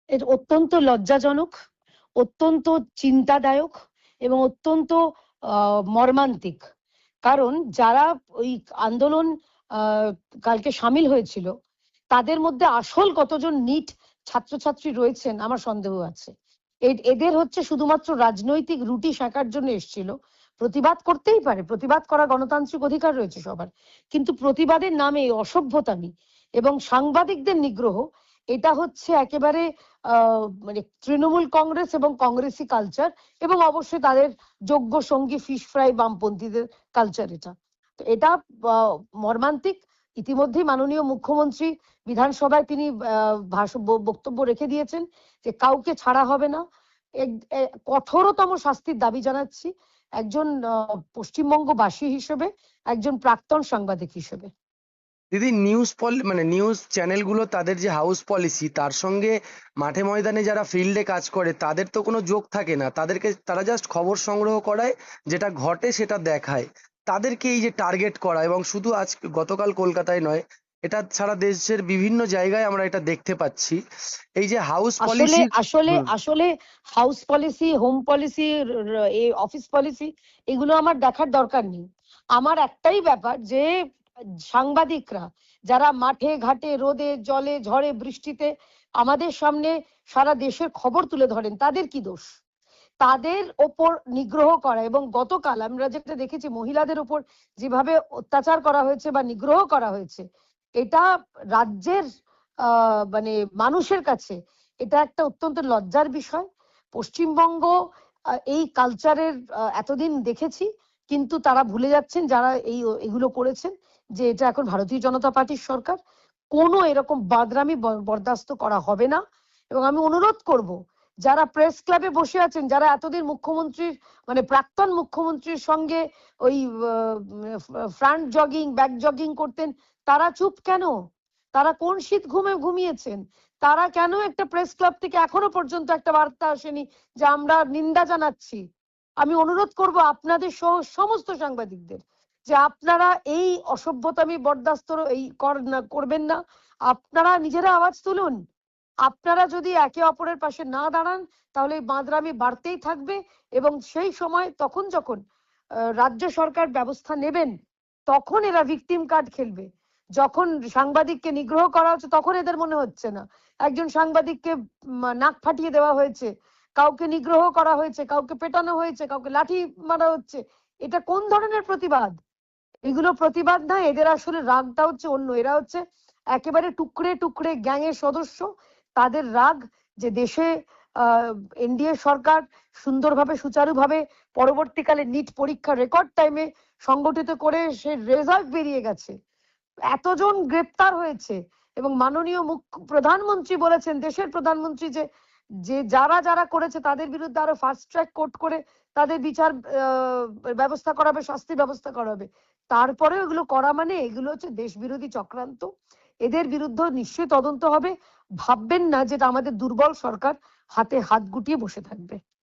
এটা অত্যন্ত লজ্জাজনক, অত্যন্ত চিন্তাদায়ক এবং অত্যন্ত মর্মান্তিক। কারণ যারা ওই আন্দোলন কালকে সামিল হয়েছিল তাদের মধ্যে আসল কতজন নিট ছাত্রছাত্রী রয়েছেন আমার সন্দেহ আছে। এদের হচ্ছে শুধুমাত্র রাজনৈতিক রুটি সেঁকার জন্য এসেছিল। প্রতিবাদ করতেই পারে, প্রতিবাদ করা গণতান্ত্রিক অধিকার রয়েছে সবার, কিন্তু প্রতিবাদের নামে অসভ্যতামি এবং সাংবাদিকদের নিগ্রহ, এটা হচ্ছে একেবারে মানে তৃণমূল কংগ্রেস এবং কংগ্রেসি কালচার, এবং অবশ্যই তাদের যোগ্য সঙ্গী ফিশ ফ্রাই বামপন্থীদের কালচার। এটা মর্মান্তিক। ইতিমধ্যেই মাননীয় মুখ্যমন্ত্রী বিধানসভায় তিনি বক্তব্য রেখে দিয়েছেন যে কাউকে ছাড়া হবে না। কঠোরতম শাস্তির দাবি জানাচ্ছি একজন পশ্চিমবঙ্গবাসী হিসেবে, একজন প্রাক্তন সাংবাদিক হিসেবে। দিদি, নিউজ চ্যানেলগুলো তাদের যে হাউস পলিসি, তার সঙ্গে মাঠে ময়দানে যারা ফিল্ডে কাজ করে তাদের তো কোনো যোগ থাকে না। তারা জাস্ট খবর সংগ্রহ করায়, যেটা ঘটে সেটা দেখায়। তাদেরকে এই যে টার্গেট করা, এবং শুধু গতকাল কলকাতায় নয়, এটা সারা দেশের বিভিন্ন জায়গায় আমরা এটা দেখতে পাচ্ছি। এই যে হাউস পলিসি, আসলে আসলে house policy, home policy, office policy, এগুলো আমার দেখার দরকার নেই। আমার একটাই ব্যাপার যে সাংবাদিকরা যারা মাঠে ঘাটে রোদে জলে ঝড়ে বৃষ্টিতে আমাদের সামনে সারা দেশের খবর তুলে ধরেন, তাদের কি দোষ? তাদের ওপর নিগ্রহ করা, এবং গতকাল আমরা যেটা দেখেছি মহিলাদের উপর যেভাবে অত্যাচার করা হয়েছে বা নিগ্রহ করা হয়েছে, এটা রাজ্যের মানে মানুষের কাছে এটা একটা অত্যন্ত লজ্জার বিষয়। পশ্চিমবঙ্গ এই কালচারের এতদিন দেখেছি, কিন্তু তারা ভুলে যাচ্ছেন যারা এগুলো করেছেন যে এটা এখন ভারতীয় জনতা পার্টির সরকার। কোনো এরকম বাদরামি বরদাস্ত করা হবে না। এবং আমি অনুরোধ করব যারা প্রেস ক্লাবে বসে আছেন, যারা এতদিন মুখ্যমন্ত্রীর মানে প্রাক্তন মুখ্যমন্ত্রীর সঙ্গে ওই ফ্রন্ট জগিং ব্যাক জগিং করতেন, তারা চুপ কেন? তারা কোন শীত ঘুমে ঘুমিয়েছেন? তারা কেন একটা প্রেস ক্লাব থেকে এখনো পর্যন্ত একটা বার্তা আসেনি যে আমরা নিন্দা জানাচ্ছি? আমি অনুরোধ করব আপনাদের সহ সমস্ত সাংবাদিকদের যে আপনারা এই অসভ্যতামি বরদাস্ত করবেন না। আপনারা নিজেরা আওয়াজ তুলুন। আপনারা যদি একে অপরের পাশে না দাঁড়ান তাহলে এই বাঁদরামি বাড়তেই থাকবে, এবং সেই সময় তখন যখন রাজ্য সরকার ব্যবস্থা নেবেন তখন এরা ভিকটিম কার্ড খেলবে। যখন সাংবাদিককে নিগ্রহ করা হচ্ছে তখন এদের মনে হচ্ছে না। একজন সাংবাদিককে নাক ফাটিয়ে দেওয়া হয়েছে, কাউকে নিগ্রহ করা হয়েছে, কাউকে পেটানো হয়েছে, কাউকে লাঠি মারা হচ্ছে, এটা কোন ধরনের প্রতিবাদ? এগুলো প্রতিবাদ না, এদের আসলে রাগটা হচ্ছে অন্য। এরা হচ্ছে একেবারে টুকরে টুকরে গ্যাংয়ের সদস্য। তাদের রাগ যে দেশে এনডিএ সরকার সুন্দরভাবে সুচারুভাবে পরবর্তীকালে নিট পরীক্ষা রেকর্ড টাইমে সংগঠিত করে সে রেজাল্ট বেরিয়ে গেছে, এতজন গ্রেপ্তার হয়েছে, এবং মাননীয় প্রধানমন্ত্রী বলেছেন, দেশের প্রধানমন্ত্রী, যে যে যারা যারা করেছে তাদের বিরুদ্ধে আরো ফাস্ট ট্র্যাক কোর্ট করে তাদের বিচার ব্যবস্থা করা হবে, শাস্তি ব্যবস্থা করা হবে। তারপরে এগুলো করা মানে এগুলো হচ্ছে দেশ বিরোধী চক্রান্ত। এদের বিরুদ্ধে নিশ্চয়ই তদন্ত হবে। ভাববেন না যেটা আমাদের দুর্বল সরকার হাতে হাত গুটিয়ে বসে থাকবে।